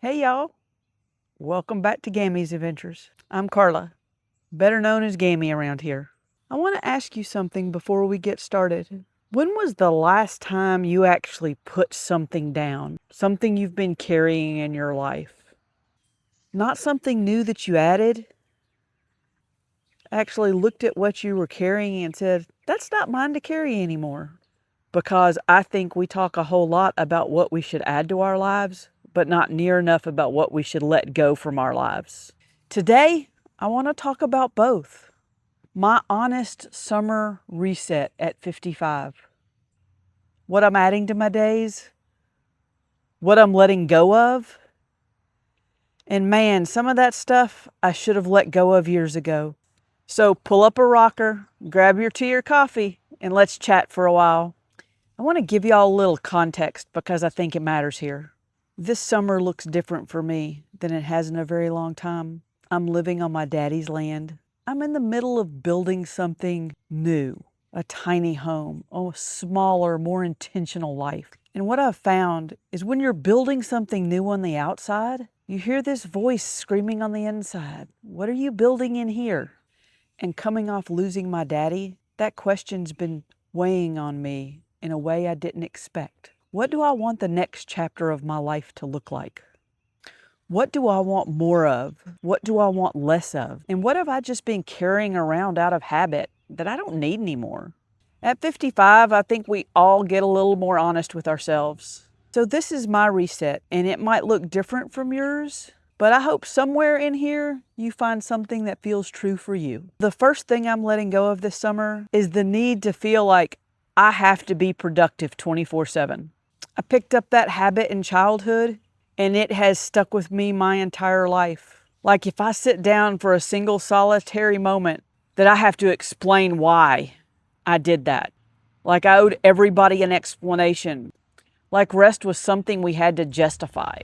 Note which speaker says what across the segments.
Speaker 1: Hey y'all, welcome back to Gammy's Adventures. I'm Carla, better known as Gammy around here. I want to ask you something before we get started. When was the last time you actually put something down? Something you've been carrying in your life? Not something new that you added? Actually looked at what you were carrying and said, that's not mine to carry anymore. Because I think we talk a whole lot about what we should add to our lives, but not near enough about what we should let go from our lives. Today, I want to talk about both. My honest summer reset at 55. What I'm adding to my days, what I'm letting go of. And man, some of that stuff I should have let go of years ago. So pull up a rocker, grab your tea or coffee, and let's chat for a while. I want to give y'all a little context because I think it matters here. This summer looks different for me than it has in a very long time. I'm living on my daddy's land. I'm in the middle of building something new, a tiny home, a smaller, more intentional life. And what I've found is when you're building something new on the outside, you hear this voice screaming on the inside, what are you building in here? And coming off losing my daddy, that question's been weighing on me in a way I didn't expect. What do I want the next chapter of my life to look like? What do I want more of? What do I want less of? And what have I just been carrying around out of habit that I don't need anymore? At 55, I think we all get a little more honest with ourselves. So this is my reset, and it might look different from yours, but I hope somewhere in here you find something that feels true for you. The first thing I'm letting go of this summer is the need to feel like I have to be productive 24/7. I picked up that habit in childhood, and it has stuck with me my entire life. Like if I sit down for a single solitary moment, that I have to explain why I did that. Like I owed everybody an explanation. Like rest was something we had to justify.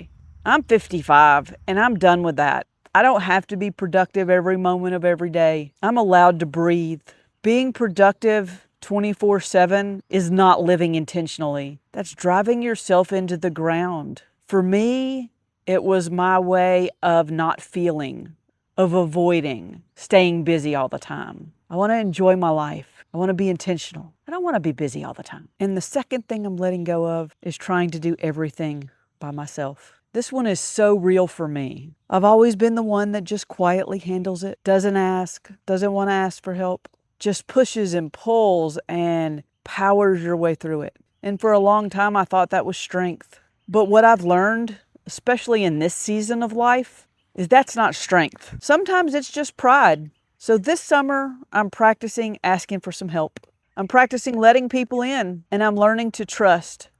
Speaker 1: I'm 55, and I'm done with that. I don't have to be productive every moment of every day. I'm allowed to breathe. Being productive 24/7 is not living intentionally. That's driving yourself into the ground. For me, it was my way of not feeling, of avoiding, staying busy all the time. I want to enjoy my life. I want to be intentional. I don't want to be busy all the time. And the second thing I'm letting go of is trying to do everything by myself. This one is so real for me. I've always been the one that just quietly handles it, doesn't ask, doesn't want to ask for help, just pushes and pulls and powers your way through it. And for a long time, I thought that was strength. But what I've learned, especially in this season of life, is that's not strength. Sometimes it's just pride. So this summer, I'm practicing asking for some help. I'm practicing letting people in, and I'm learning to trust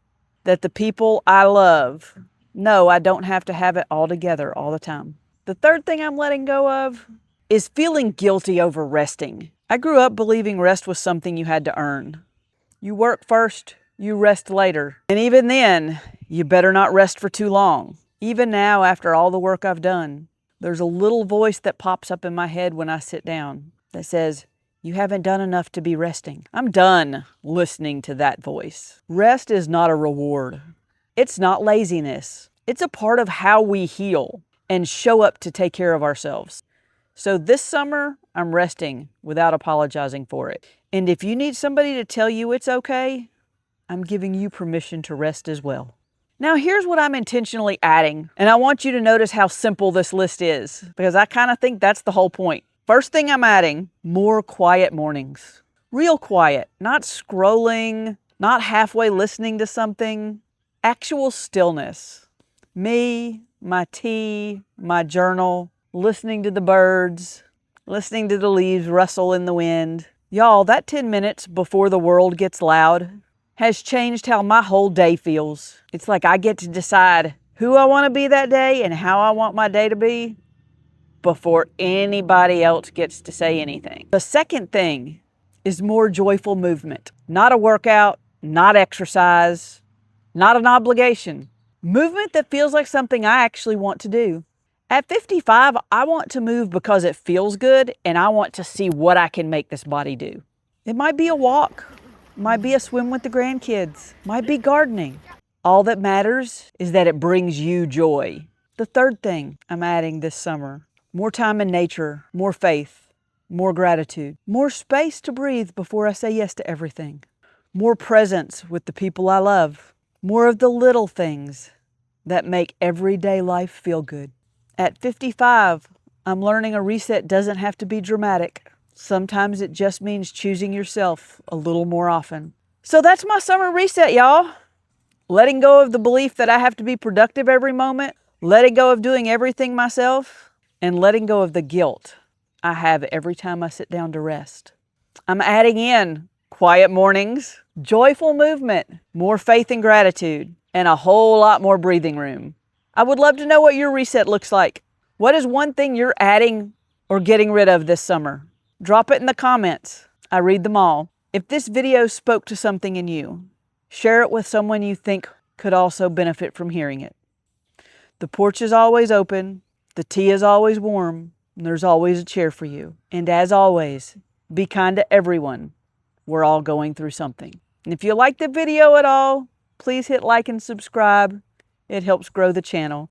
Speaker 1: that the people I love know I don't have to have it all together all the time. The third thing I'm letting go of is feeling guilty over resting. I grew up believing rest was something you had to earn. You work first, you rest later. And even then, you better not rest for too long. Even now, after all the work I've done, there's a little voice that pops up in my head when I sit down that says, you haven't done enough to be resting. I'm done listening to that voice. Rest is not a reward. It's not laziness. It's a part of how we heal and show up to take care of ourselves. So this summer, I'm resting without apologizing for it. And if you need somebody to tell you it's okay, I'm giving you permission to rest as well. Now here's what I'm intentionally adding, and I want you to notice how simple this list is, because I kind of think that's the whole point. First thing I'm adding, more quiet mornings. Real quiet, not scrolling, not halfway listening to something, actual stillness. Me, my tea, my journal, listening to the birds, listening to the leaves rustle in the wind. Y'all, that 10 minutes before the world gets loud has changed how my whole day feels. It's like I get to decide who I want to be that day and how I want my day to be before anybody else gets to say anything. The second thing is more joyful movement. Not a workout, not exercise, not an obligation. Movement that feels like something I actually want to do. At 55, I want to move because it feels good and I want to see what I can make this body do. It might be a walk, might be a swim with the grandkids, might be gardening. All that matters is that it brings you joy. The third thing I'm adding this summer: more time in nature, more faith, more gratitude, more space to breathe before I say yes to everything, more presence with the people I love, more of the little things that make everyday life feel good. At 55, I'm learning a reset doesn't have to be dramatic. Sometimes it just means choosing yourself a little more often. So that's my summer reset, y'all. Letting go of the belief that I have to be productive every moment, letting go of doing everything myself, and letting go of the guilt I have every time I sit down to rest. I'm adding in quiet mornings, joyful movement, more faith and gratitude, and a whole lot more breathing room. I would love to know what your reset looks like. What is one thing you're adding or getting rid of this summer? Drop it in the comments. I read them all. If this video spoke to something in you, share it with someone you think could also benefit from hearing it. The porch is always open, the tea is always warm, and there's always a chair for you. And as always, be kind to everyone. We're all going through something. And if you like the video at all, please hit like and subscribe. It helps grow the channel.